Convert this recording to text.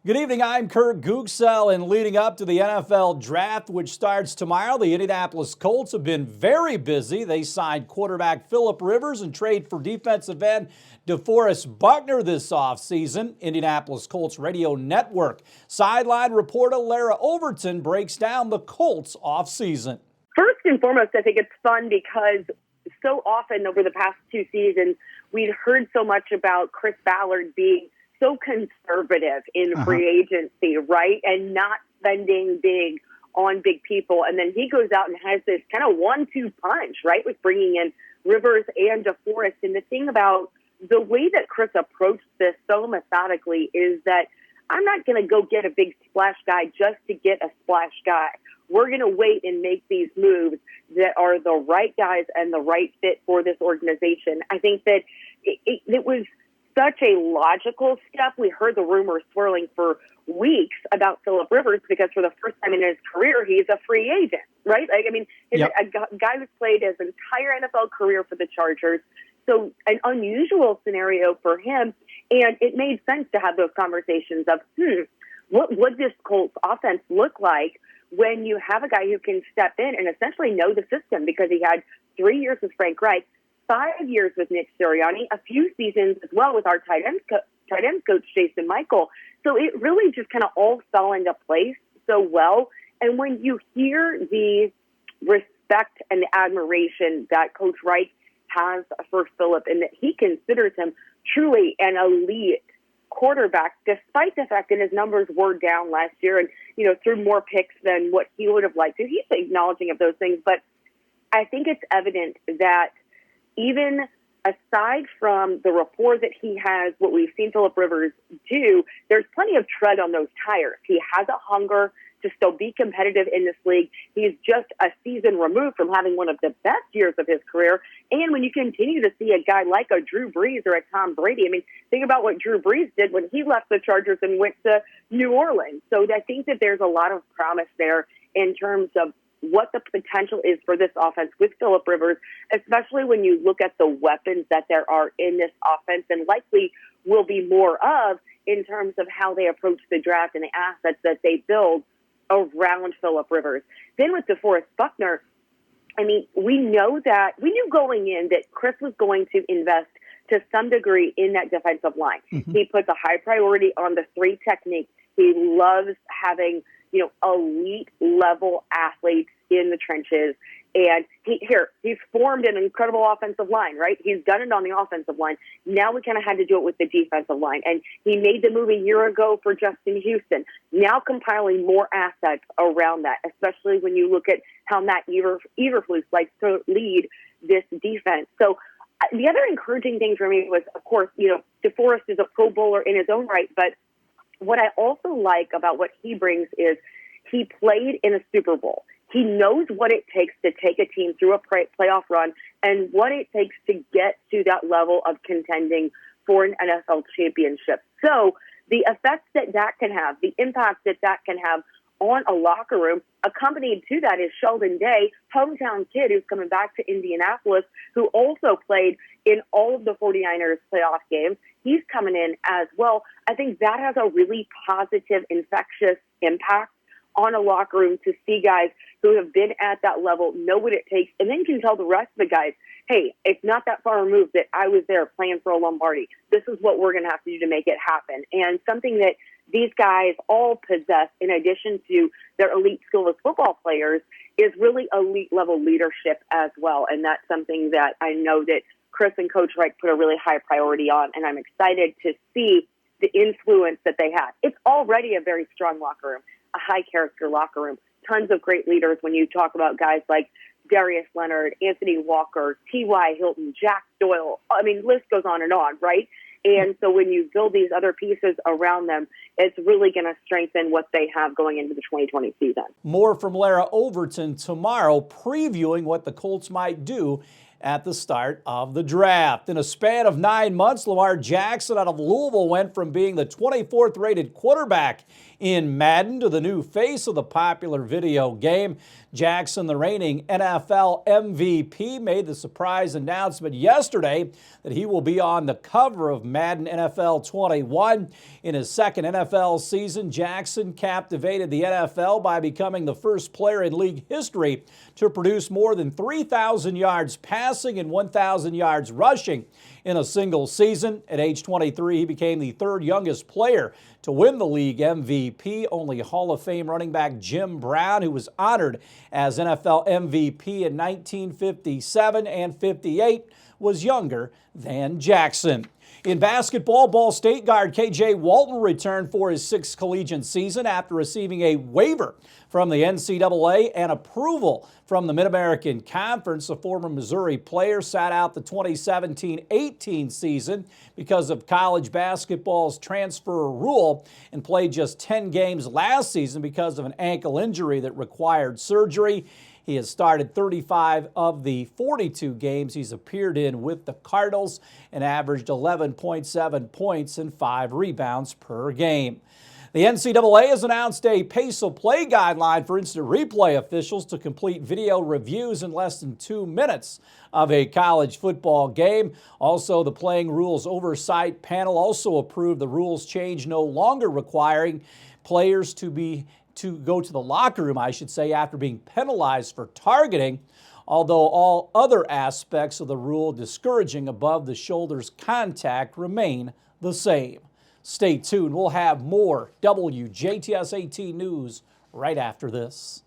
Good evening, I'm Kurt Gutgsell, and leading up to the NFL Draft, which starts tomorrow, the Indianapolis Colts have been very busy. They signed quarterback Phillip Rivers and trade for defensive end DeForest Buckner this offseason. Indianapolis Colts Radio Network sideline reporter Lara Overton breaks down the Colts offseason. First and foremost, I think it's fun because so often over the past two seasons, we'd heard so much about Chris Ballard being so conservative in free agency, right? And not spending big on big people. And then he goes out and has this kind of 1-2 punch, right? With bringing in Rivers and DeForest. And the thing about the way that Chris approached this so methodically is that I'm not going to go get a big splash guy just to get a splash guy. We're going to wait and make these moves that are the right guys and the right fit for this organization. I think that it was such a logical step. We heard the rumors swirling for weeks about Phillip Rivers because for the first time in his career, he's a free agent, right? I mean, a guy who's played his entire NFL career for the Chargers. So an unusual scenario for him. And it made sense to have those conversations of, what would this Colts offense look like when you have a guy who can step in and essentially know the system, because he had 3 years with Frank Reich, 5 years with Nick Sirianni, a few seasons as well with our tight ends coach, Jason Michael. So it really just kind of all fell into place so well. And when you hear the respect and the admiration that Coach Reich has for Phillip and that he considers him truly an elite quarterback, despite the fact that his numbers were down last year and, threw more picks than what he would have liked to. He's acknowledging of those things. But I think it's evident that even aside from the rapport that he has, what we've seen Phillip Rivers do, there's plenty of tread on those tires. He has a hunger to still be competitive in this league. He's just a season removed from having one of the best years of his career. And when you continue to see a guy like a Drew Brees or a Tom Brady, I mean, think about what Drew Brees did when he left the Chargers and went to New Orleans. So I think that there's a lot of promise there in terms of what the potential is for this offense with Phillip Rivers, especially when you look at the weapons that there are in this offense and likely will be more of in terms of how they approach the draft and the assets that they build around Phillip Rivers. Then with DeForest Buckner, I mean, we knew going in that Chris was going to invest to some degree in that defensive line. He puts a high priority on the 3 technique. He loves having elite level athletes in the trenches. And he's formed an incredible offensive line, right? He's done it on the offensive line. Now we kind of had to do it with the defensive line. And he made the move a year ago for Justin Houston. Now compiling more assets around that, especially when you look at how Matt Eberflus likes to lead this defense. So the other encouraging thing for me was, of course, DeForest is a Pro Bowler in his own right, but what I also like about what he brings is he played in a Super Bowl. He knows what it takes to take a team through a playoff run and what it takes to get to that level of contending for an NFL championship. So the effects that can have, the impact that can have on a locker room, accompanied to that is Sheldon Day, hometown kid who's coming back to Indianapolis, who also played in all of the 49ers playoff games. He's coming in as well. I think that has a really positive, infectious impact on a locker room to see guys who have been at that level, know what it takes, and then can tell the rest of the guys, hey, it's not that far removed that I was there playing for a Lombardi. This is what we're going to have to do to make it happen. And something that these guys all possess, in addition to their elite skill as football players, is really elite level leadership as well. And that's something that I know that Chris and Coach Reich put a really high priority on, and I'm excited to see the influence that they have. It's already a very strong locker room, a high-character locker room, tons of great leaders when you talk about guys like Darius Leonard, Anthony Walker, T.Y. Hilton, Jack Doyle. I mean, list goes on, right? And so when you build these other pieces around them, it's really going to strengthen what they have going into the 2020 season. More from Lara Overton tomorrow, previewing what the Colts might do at the start of the draft. In a span of 9 months, Lamar Jackson out of Louisville went from being the 24th rated quarterback in Madden to the new face of the popular video game. Jackson, the reigning NFL MVP, made the surprise announcement yesterday that he will be on the cover of Madden NFL 21. In his second NFL season, Jackson captivated the NFL by becoming the first player in league history to produce more than 3,000 yards passing and 1,000 yards rushing in a single season. At age 23, he became the third youngest player to win the league MVP. Only Hall of Fame running back Jim Brown, who was honored as NFL MVP in 1957 and 58, was younger than Jackson. In basketball, Ball State guard K.J. Walton returned for his sixth collegiate season after receiving a waiver from the NCAA and approval from the Mid-American Conference. The former Missouri player sat out the 2017-18 season because of college basketball's transfer rule and played just 10 games last season because of an ankle injury that required surgery. He has started 35 of the 42 games he's appeared in with the Cardinals and averaged 11.7 points and 5 rebounds per game. The NCAA has announced a pace of play guideline for instant replay officials to complete video reviews in less than 2 minutes of a college football game. Also, the Playing Rules Oversight Panel also approved the rules change, no longer requiring players to go to the locker room, after being penalized for targeting, although all other aspects of the rule discouraging above the shoulders contact remain the same. Stay tuned. We'll have more WJTS 18 news right after this.